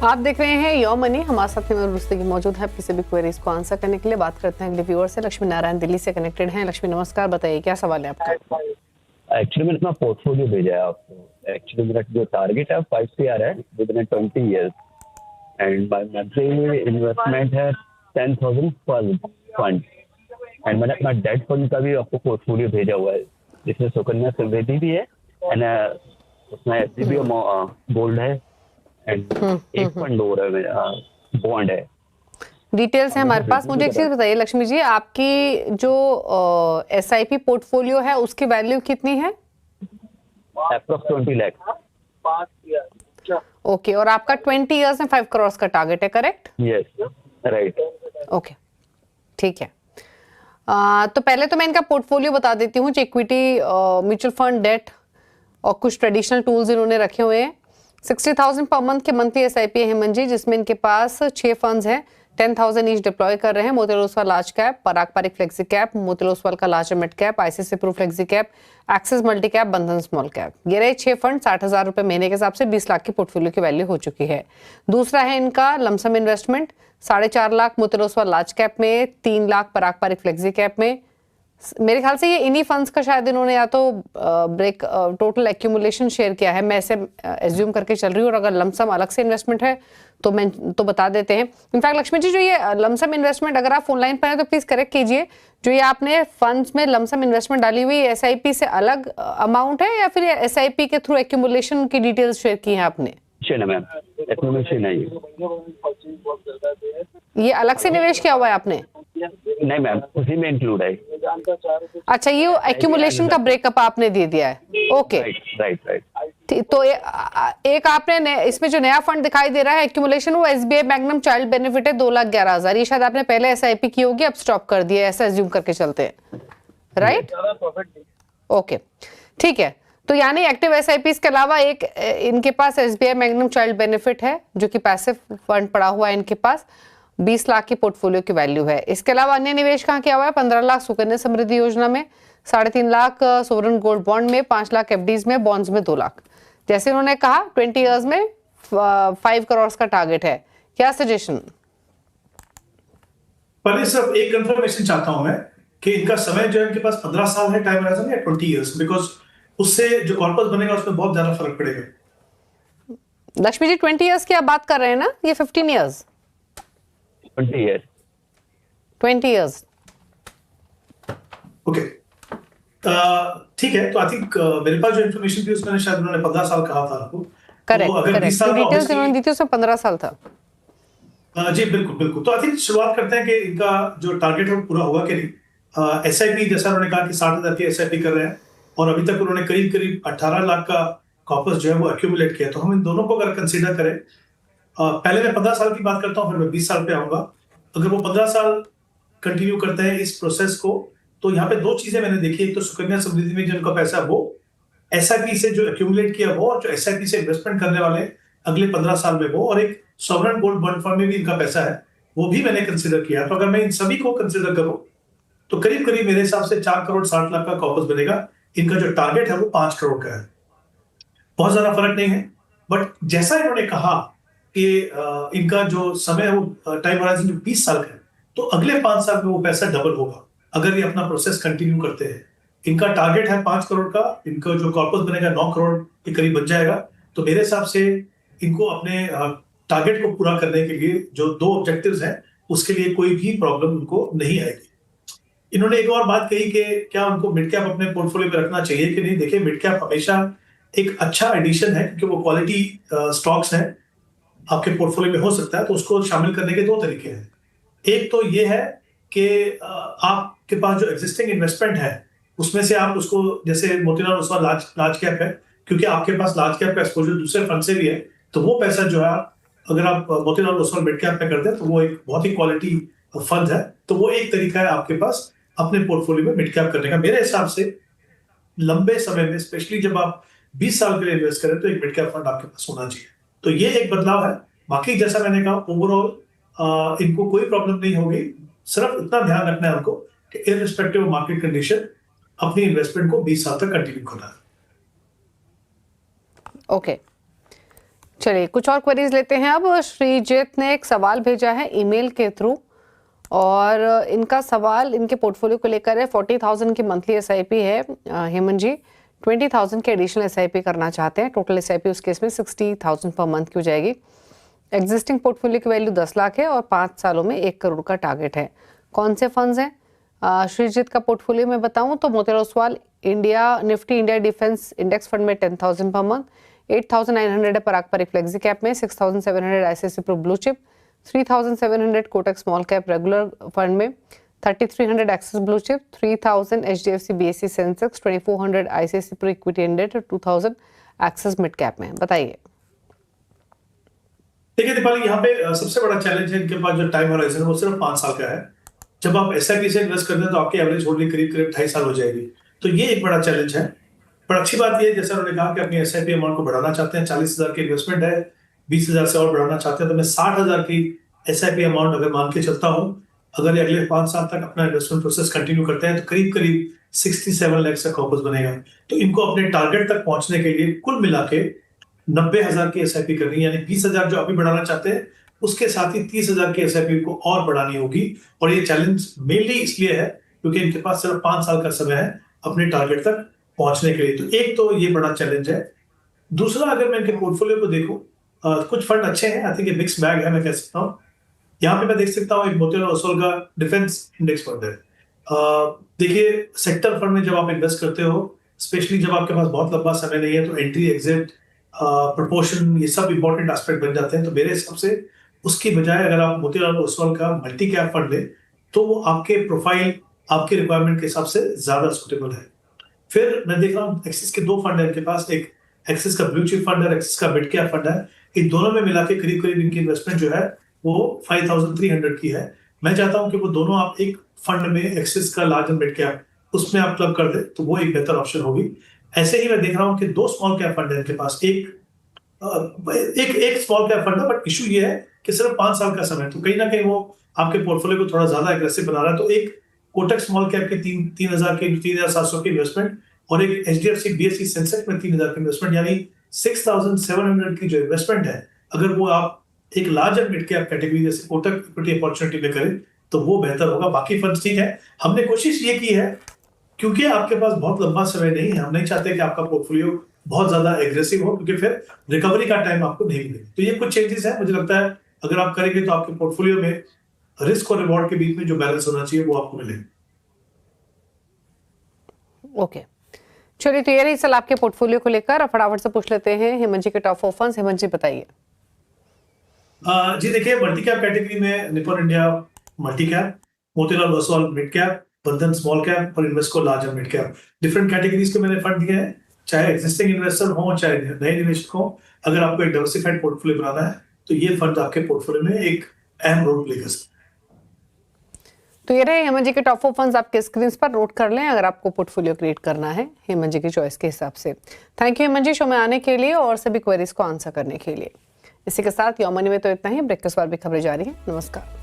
आप देख रहे हैं योर मनी। हमारे साथ में रुस्तगी मौजूद है किसी भी क्वेरीज को आंसर करने के लिए। बात करते हैं अगले व्यूअर से। लक्ष्मी नारायण दिल्ली से कनेक्टेड हैं। लक्ष्मी नमस्कार, बताइए क्या सवाल है आपका। एक्चुअली मैंने अपना पोर्टफोलियो भेजा है आपको। एक्चुअली मेरा जो टारगेट है 5 CR है with in 20 years and my monthly investment है 10,000 पर फंड एंड मैंने अपना डेट फंड का भी आपको पोर्टफोलियो भेजा हुआ है जिसमें सुकन्या समृद्धि भी है एंड उसमें SBI गोल्ड है एंड एक फंड और है मेरा बॉन्ड है। डिटेल्स है हमारे पास। मुझे एक चीज बताइए लक्ष्मी जी, आपकी जो SIP पोर्टफोलियो है उसकी वैल्यू कितनी है? अप्रॉक्स 20 लाख। ओके, और आपका 20 इयर्स में 5 करोड़ का टारगेट है, करेक्ट? Yes right. ओके ठीक है। तो पहले तो मैं इनका पोर्टफोलियो बता देती हूँ। इक्विटी, म्यूचुअल फंड, डेट और कुछ ट्रेडिशनल टूल्स इन्होंने रखे हुए हैं। 60,000 पर मंथ के मंथली SIP है हेमंत जी, जिसमें इनके पास 6 फंड्स हैं। 10,000 ईच डिप्लॉय कर रहे हैं। Motilal Oswal large cap, Parag Parikh flexi cap, Motilal Oswal का large mid cap, ICICI pru flexi cap, axis multi cap, Bandhan small cap. ये रहे 6 फंड। 60,000 रुपए महीने के हिसाब से 20 लाख की पोर्टफोलियो की वैल्यू हो चुकी है। दूसरा है इनका lump sum investment, 4.5 lakh Motilal Oswal large cap में, 3 लाख पराग पारिक फ्लेक्सी कैप में। मेरे ख्याल से ये इन्हीं फंड्स का शायद इन्होंने या तो ब्रेक टोटल एक्यूमुलेशन शेयर किया है। मैं ऐसे एज्यूम करके चल रही हूँ, और अगर लमसम अलग से इन्वेस्टमेंट है तो बता देते हैं। इनफैक्ट लक्ष्मी जी, जो ये लमसम इन्वेस्टमेंट, अगर आप ऑनलाइन पर हैं तो प्लीज करेक्ट कीजिए। जो ये आपने फंड्स में लमसम इन्वेस्टमेंट डाली हुई SIP से अलग अमाउंट है या फिर SIP के थ्रू एक्यूमुलेशन की डिटेल्स शेयर की है आपने? ये अलग से निवेश किया हुआ है आपने? नहीं मैम, उसी में इंक्लूड है। अच्छा, ये एक्यूमुलेशन का ब्रेकअप आपने दे दिया है। Okay right. तो एक आपने इसमें जो नया फंड दिखाई दे रहा है एक्यूमुलेशन, वो SBI मैग्नम चाइल्ड बेनिफिट है 2,11,000। ये शायद आपने पहले SIP की होगी, अब स्टॉप कर दिया, ऐसा एज्यूम करके चलते हैं, राइट? ओके ठीक है। तो यानी एक्टिव SIPs के अलावा एक इनके पास SBI मैग्नम चाइल्ड बेनिफिट है जो कि पैसिव फंड पड़ा हुआ है इनके पास। 20 लाख की पोर्टफोलियो की वैल्यू है। इसके अलावा अन्य निवेश कहाँ किया हुआ है? 15 लाख सुकन्या समृद्धि योजना में, 3.5 लाख सोवरेन गोल्ड बॉन्ड में, 5 लाख FDs में, बॉन्ड्स में 2 लाख। जैसे उन्होंने कहा 20 इयर्स में 5 करोड़ का टारगेट है। क्या सजेशन? पहले सब एक कंफर्मेशन चाहता हूं मैं कि इनका समय जो है इनके पास 15 साल है टाइम होराइजन या 20 इयर्स, बिकॉज उससे जो कॉर्पस बनेगा उसमें बहुत ज्यादा फर्क पड़ेगा। लक्ष्मी जी 20 इयर्स की आप बात कर रहे हैं ना, ये 15 इयर्स? 20 years। 20 इयर्स। ओके ठीक है। तो आई थिंक मेरे पास जो इन्फॉर्मेशन थी उसमें शायद उन्होंने 15 साल कहा था आपको। करेक्ट, अगर 20 साल डिटेल्स उन्होंने दी थी उसमें 15 साल था। जी बिल्कुल। तो आई थिंक शुरुआत करते हैं कि इनका जो टारगेट है वो पूरा होगा कि नहीं। SIP जैसा उन्होंने कहा कि 60,000 की SIP कर रहे हैं और अभी तक उन्होंने करीब 18 लाख का कॉर्पस जो है वो एक्यूमुलेट किया। तो हम इन दोनों को अगर कंसीडर करें, पहले मैं 15 साल की बात करता हूँ, फिर मैं 20 साल पे आऊंगा। अगर वो 15 साल कंटिन्यू करते हैं इस प्रोसेस को, तो यहाँ पे 2 चीजें मैंने देखी। एक तो सुकन्या समृद्धि में जिनका पैसा वो SIP से जो एक्यूमुलेट किया वो, और जो SIP से इन्वेस्टमेंट करने वाले अगले 15 साल में वो, और एक सॉवरेन गोल्ड बॉन्ड फंड में भी इनका पैसा है, वो भी मैंने कंसिडर किया। तो अगर मैं इन सभी को कंसिडर करूं तो करीब मेरे हिसाब से 4 करोड़ 60 लाख का कॉर्पस बनेगा। इनका जो टारगेट है वो 5 करोड़ का है। बहुत ज्यादा फर्क नहीं है, बट जैसा इन्होंने कहा कि इनका जो समय है वो टाइम होराइजन जो 20 साल का है, तो अगले 5 साल में वो पैसा डबल होगा अगर ये अपना प्रोसेस कंटिन्यू करते हैं। इनका टारगेट है 5 करोड़ का, इनका जो कॉर्पस बनेगा 9 करोड़ के करीब बन जाएगा। तो मेरे हिसाब से इनको अपने टारगेट को पूरा करने के लिए जो 2 ऑब्जेक्टिव्स हैं उसके लिए कोई भी प्रॉब्लम उनको नहीं आएगी। इन्होंने एक और बात कही कि क्या उनको मिड कैप अपने पोर्टफोलियो में रखना चाहिए कि नहीं। देखिए, मिड कैप हमेशा एक अच्छा एडिशन है क्योंकि वो क्वालिटी स्टॉक्स हैं, आपके पोर्टफोलियो में हो सकता है। तो उसको शामिल करने के 2 तरीके हैं। एक तो ये है कि आपके पास जो एग्जिस्टिंग इन्वेस्टमेंट है उसमें से आप उसको, जैसे मोतीलाल ओसवाल लार्ज कैप है, क्योंकि आपके पास लार्ज कैप का एक्सपोजर दूसरे फंड से भी है, तो वो पैसा जो है अगर आप मोतीलाल ओसवाल मिड कैप में कर दें तो वो एक बहुत ही क्वालिटी फंड है। तो वो एक तरीका है आपके पास अपने पोर्टफोलियो में मिड कैप करने का। मेरे हिसाब से लंबे समय में, स्पेशली जब आप 20 साल के लिए इन्वेस्ट करें, तो एक मिड कैप फंड आपके पास होना चाहिए। तो ये एक बदलाव है। बाकी जैसा मैंने कहा, ओवरऑल इनको कोई प्रॉब्लम नहीं होगी। सिर्फ इतना ध्यान रखना है उनको कि इररिस्पेक्टिव ऑफ मार्केट कंडीशन अपनी इन्वेस्टमेंट को 20 साल तक कंटिन्यू करना है। ओके चलिए कुछ और क्वेरीज लेते हैं। अब श्रीजीत ने एक सवाल भेजा है ईमेल के थ्रू और इनका सवाल इनके पोर्टफोलियो को लेकर है। 40,000 की मंथली एसआईपी है हेमंत जी, 20,000 के एडिशनल एसआईपी करना चाहते हैं। टोटल एसआईपी उस केस में 60,000 पर मंथ की हो जाएगी। एग्जिस्टिंग पोर्टफोलियो की वैल्यू 10 लाख है और 5 सालों में 1 करोड़ का टारगेट है। कौन से फंड्स हैं श्रीजीत का पोर्टफोलियो में बताऊं तो Motilal Oswal India Nifty India defence index fund में 10,000 पर मंथ, 8,900 है पराग पर फ्लेक्सी कैप में, 6,700 ICICI pru blue chip, 3,700 Kotak small cap regular fund में, 3,300 axis blue chip, 3,000 HDFC BSE Sensex, 2,400 ICICI pru equity index और 2,000 एक्सिस मिड कैप में। बताइए। देखिए दीपाली, यहाँ पे सबसे बड़ा चैलेंज है इनके पास जो टाइम होराइजन है वो सिर्फ 5 साल का है। जब आप एसआईपी से इन्वेस्ट करते हैं तो आपकी एवरेज होल्डिंग करीब 2.5 साल हो जाएगी, तो ये एक बड़ा चैलेंज है। पर अच्छी बात ये है, जैसा उन्होंने कहा कि अपनी एसआईपी अमाउंट को बढ़ाना चाहते हैं। 40,000 की इन्वेस्टमेंट है, 20,000 से और बढ़ाना चाहते हैं, तो मैं 60,000 की एसआईपी अमाउंट अगर मान के चलता हूँ, अगर ये अगले 5 साल तक अपना इन्वेस्टमेंट प्रोसेस कंटिन्यू करते हैं तो करीब करीब 67 लाख का कॉर्पस बनेगा। तो इनको अपने टारगेट तक पहुंचने के लिए कुल मिला के 90,000 की एसआईपी करनी है, यानी 20,000 जो अभी बढ़ाना चाहते हैं उसके साथ ही 30,000 की एसआईपी को और बढ़ानी होगी। और ये चैलेंज मेनली इसलिए है क्योंकि इनके पास सिर्फ 5 साल का समय है अपने टारगेट तक पहुंचने के लिए। तो एक तो ये बड़ा चैलेंज है। दूसरा, अगर मैं इनके पोर्टफोलियो को देखूं, कुछ फंड अच्छे हैं, आई थिंक ये मिक्स बैग है, मैं कह सकता हूँ। यहाँ पे मैं देख सकता हूँ एक मोतीलाल ओसवाल का डिफेंस इंडेक्स फंड है। देखिए, सेक्टर फंड में जब आप इन्वेस्ट करते हो, स्पेशली जब आपके पास बहुत लंबा समय नहीं है, तो एंट्री एग्जिट प्रोपोर्शन ये सब इंपॉर्टेंट एस्पेक्ट बन जाते हैं। तो मेरे हिसाब से उसकी बजाय अगर आप मोतीलाल ओसवाल का मल्टी कैप फंड लें तो वो आपके प्रोफाइल, आपके रिक्वायरमेंट के हिसाब से ज्यादा सुटेबल है। फिर मैं देख रहा हूँ एक्सिस के 2 फंड है इनके पास, एक एक्सिस का ब्लू चिप फंड है, एक्सिस का मिड कैप फंड है। इन दोनों में मिला के करीब करीब इनकी इन्वेस्टमेंट जो है वो 5,300 की है। मैं चाहता हूं कि वो दोनों आप एक फंड में, एक्सिस का लार्ज मिड कैप, उसमें आप क्लब कर दे तो वो एक बेहतर ऑप्शन होगी। ऐसे ही मैं देख रहा हूं कि 2 स्मॉल कैप फंड है इनके पास। एक स्मॉल कैप फंड है, बट इशू ये है कि सिर्फ 5 साल का समय, तो कहीं ना कहीं वो आपके पोर्टफोलियो को थोड़ा ज्यादा एग्रेसिव बना रहा है। तो एक कोटक स्मॉल कैप के 3,700 की इन्वेस्टमेंट और एक एचडीएफसी बीएससी सेंसेक्स में 3,000 की इन्वेस्टमेंट, यानी 6,700 की जो इन्वेस्टमेंट है, अगर वो आप एक लार्जर मिड कैप कैटेगरी जैसे कोटक इक्विटी अपॉर्चुनिटी में करें तो वो बेहतर होगा। बाकी फंड्स ठीक है। हमने कोशिश ये की है, क्योंकि आपके पास बहुत लंबा समय नहीं है, हम नहीं चाहते कि आपका पोर्टफोलियो बहुत ज्यादा एग्रेसिव हो, क्योंकि फिर रिकवरी का टाइम आपको नहीं मिलेगा। तो ये कुछ चेंजेस है। मुझे लगता है अगर आप करेंगे तो आपके पोर्टफोलियो में रिस्क और रिवॉर्ड के बीच में जो बैलेंस होना चाहिए वो आपको मिलेगा। ओके, चलिए तो ये रही सलाह आपके पोर्टफोलियो को लेकर। अब फटाफट से पूछ लेते हैं हेमंत जी के टॉप 4 फंड्स। हेमंत जी बताइए। जी देखिए, मल्टी कैप कैटेगरी में Nippon India multi cap, Motilal Oswal mid cap, Bandhan small cap और Invesco large mid cap, different categories के मैंने फंड दिए हैं। चाहे एग्जिस्टिंग इन्वेस्टर हो, चाहे नए निवेशक हो, अगर आपको एक डाइवर्सिफाइड पोर्टफोलियो बनाना है तो ये फंड आपके पोर्टफोलियो में एक अहम रोल प्ले कर सकते हैं। तो ये रहे हेमंत जी के टॉप 4 फंड्स, आपके स्क्रीन पर नोट कर लें अगर आपको पोर्टफोलियो क्रिएट करना है हेमंत जी की चॉइस के हिसाब से। Thank you Hemant ji show में आने के लिए और सभी क्वेरीज को आंसर करने के लिए। इसी के साथ योर मनी में तो इतना ही। ब्रेक के बाद भी खबरें जारी हैं। नमस्कार।